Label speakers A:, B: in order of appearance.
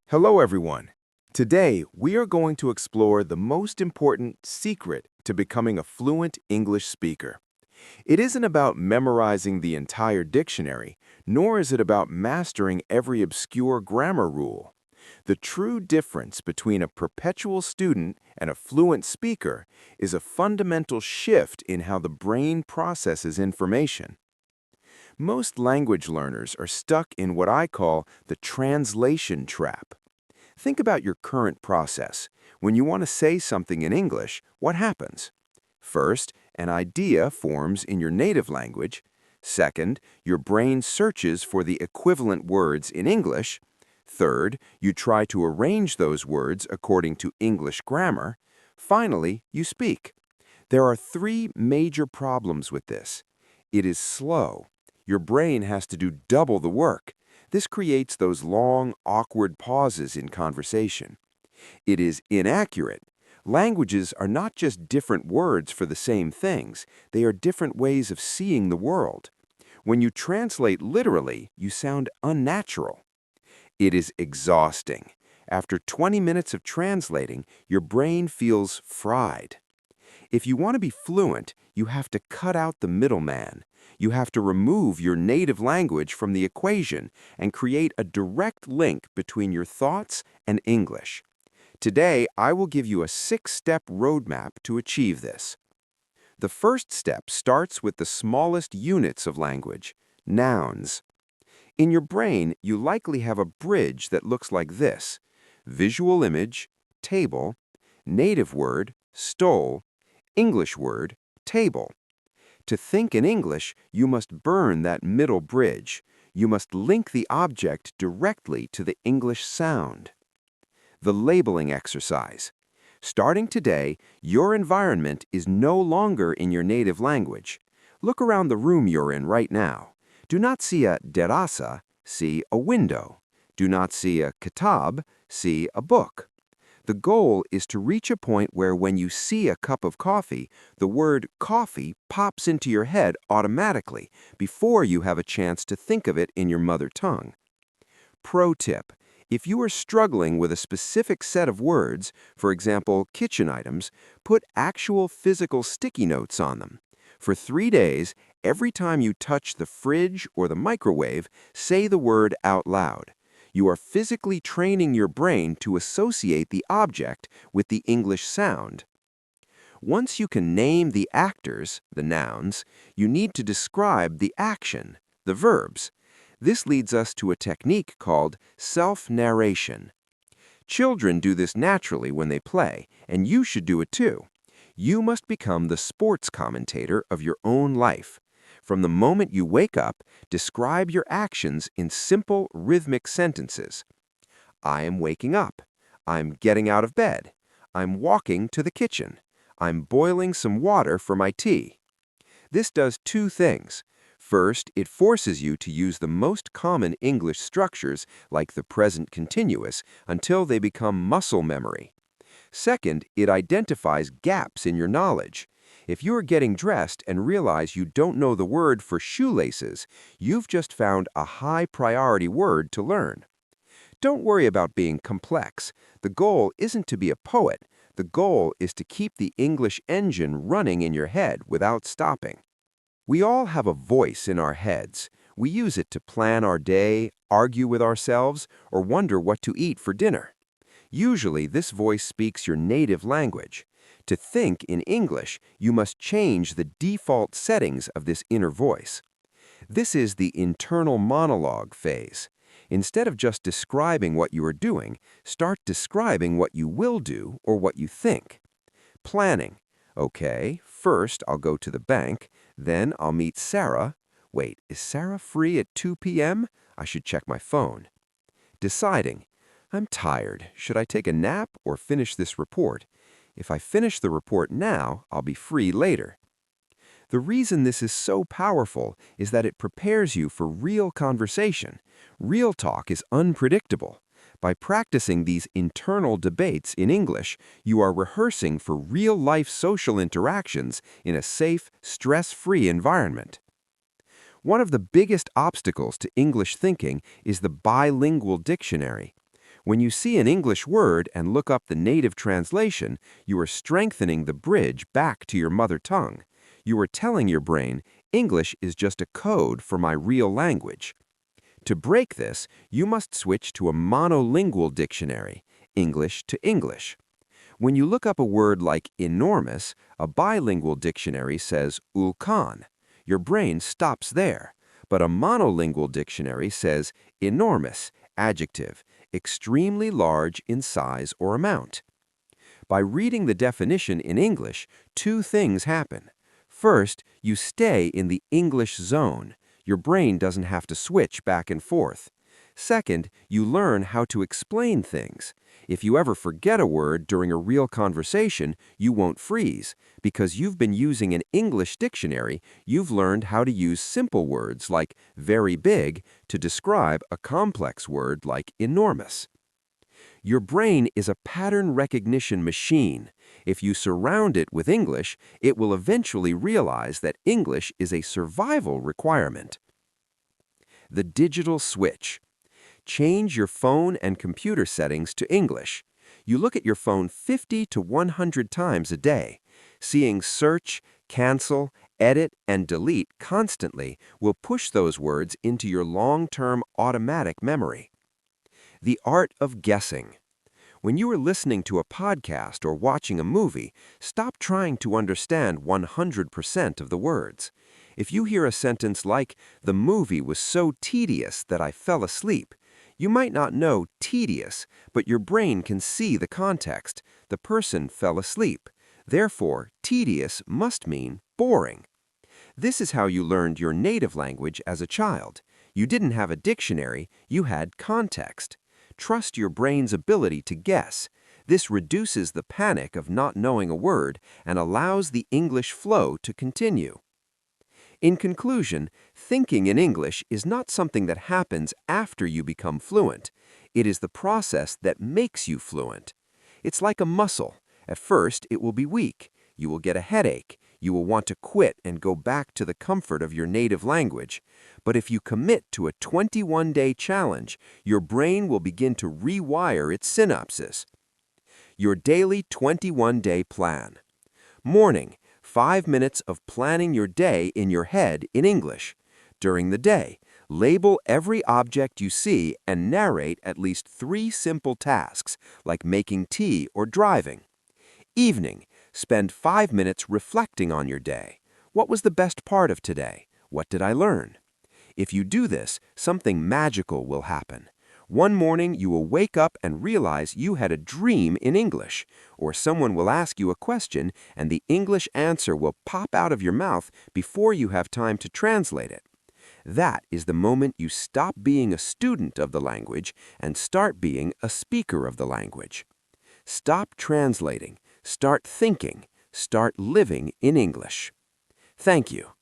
A: Hello, everyone. Today, we are going to explore the most important secret to becoming a fluent English speaker. It isn't about memorizing the entire dictionary, nor is it about mastering every obscure grammar rule. The true difference between a perpetual student and a fluent speaker is a fundamental shift in how the brain processes information. Most language learners are stuck in what I call the translation trap. Think about your current process. When you want to say something in English, what happens? First, an idea forms in your native language. Second, your brain searches for the equivalent words in English. Third, you try to arrange those words according to English grammar. Finally, you speak. There are three major problems with this. It is slow. Your brain has to do double the work. This creates those long, awkward pauses in conversation. It is inaccurate. Languages are not just different words for the same things. They are different ways of seeing the world. When you translate literally, you sound unnatural. It is exhausting. After 20 minutes of translating, your brain feels fried. If you want to be fluent, you have to cut out the middleman. You have to remove your native language from the equation and create a direct link between your thoughts and English. Today, I will give you a 6-step roadmap to achieve this. The first step starts with the smallest units of language, nouns. In your brain, you likely have a bridge that looks like this: visual image, table, native word, stole, English word, table. To think in English, you must burn that middle bridge. You must link the object directly to the English sound. The labeling exercise. Starting today, your environment is no longer in your native language. Look around the room you're in right now. Do not see a terraza, see a window. Do not see a kitab, see a book. The goal is to reach a point where when you see a cup of coffee, the word coffee pops into your head automatically before you have a chance to think of it in your mother tongue. Pro tip: if you are struggling with a specific set of words, for example, kitchen items, put actual physical sticky notes on them. For 3 days, every time you touch the fridge or the microwave, say the word out loud. You are physically training your brain to associate the object with the English sound. Once you can name the actors, the nouns, you need to describe the action, the verbs. This leads us to a technique called self-narration. Children do this naturally when they play, and you should do it too. You must become the sports commentator of your own life. From the moment you wake up, describe your actions in simple, rhythmic sentences. I am waking up. I'm getting out of bed. I'm walking to the kitchen. I'm boiling some water for my tea. This does two things. First, it forces you to use the most common English structures, like the present continuous, until they become muscle memory. Second, it identifies gaps in your knowledge. If you are getting dressed and realize you don't know the word for shoelaces, you've just found a high-priority word to learn. Don't worry about being complex. The goal isn't to be a poet. The goal is to keep the English engine running in your head without stopping. We all have a voice in our heads. We use it to plan our day, argue with ourselves, or wonder what to eat for dinner. Usually, this voice speaks your native language. To think in English, you must change the default settings of this inner voice. This is the internal monologue phase. Instead of just describing what you are doing, start describing what you will do or what you think. Planning. Okay, first I'll go to the bank, then I'll meet Sarah. Wait, is Sarah free at 2 p.m.? I should check my phone. Deciding. I'm tired. Should I take a nap or finish this report? If I finish the report now, I'll be free later. The reason this is so powerful is that it prepares you for real conversation. Real talk is unpredictable. By practicing these internal debates in English, you are rehearsing for real-life social interactions in a safe, stress-free environment. One of the biggest obstacles to English thinking is the bilingual dictionary. When you see an English word and look up the native translation, you are strengthening the bridge back to your mother tongue. You are telling your brain, English is just a code for my real language. To break this, you must switch to a monolingual dictionary, English to English. When you look up a word like enormous, a bilingual dictionary says ulkan. Your brain stops there. But a monolingual dictionary says enormous, adjective, extremely large in size or amount. By reading the definition in English, two things happen. First, you stay in the English zone. Your brain doesn't have to switch back and forth. Second, you learn how to explain things. If you ever forget a word during a real conversation, you won't freeze. Because you've been using an English dictionary, you've learned how to use simple words like very big to describe a complex word like enormous. Your brain is a pattern recognition machine. If you surround it with English, it will eventually realize that English is a survival requirement. The digital switch. Change your phone and computer settings to English. You look at your phone 50 to 100 times a day. Seeing search, cancel, edit, and delete constantly will push those words into your long-term automatic memory. The art of guessing. When you are listening to a podcast or watching a movie, stop trying to understand 100% of the words. If you hear a sentence like, "The movie was so tedious that I fell asleep," you might not know tedious, but your brain can see the context. The person fell asleep. Therefore, tedious must mean boring. This is how you learned your native language as a child. You didn't have a dictionary, you had context. Trust your brain's ability to guess. This reduces the panic of not knowing a word and allows the English flow to continue. In conclusion, thinking in English is not something that happens after you become fluent. It is the process that makes you fluent. It's like a muscle. At first, it will be weak. You will get a headache. You will want to quit and go back to the comfort of your native language. But if you commit to a 21-day challenge, your brain will begin to rewire its synapses. Your daily 21-day plan. Morning, 5 minutes of planning your day in your head in English. During the day, label every object you see and narrate at least 3 simple tasks, like making tea or driving. Evening, spend 5 minutes reflecting on your day. What was the best part of today? What did I learn? If you do this, something magical will happen. One morning, you will wake up and realize you had a dream in English, or someone will ask you a question and the English answer will pop out of your mouth before you have time to translate it. That is the moment you stop being a student of the language and start being a speaker of the language. Stop translating. Start thinking. Start living in English. Thank you.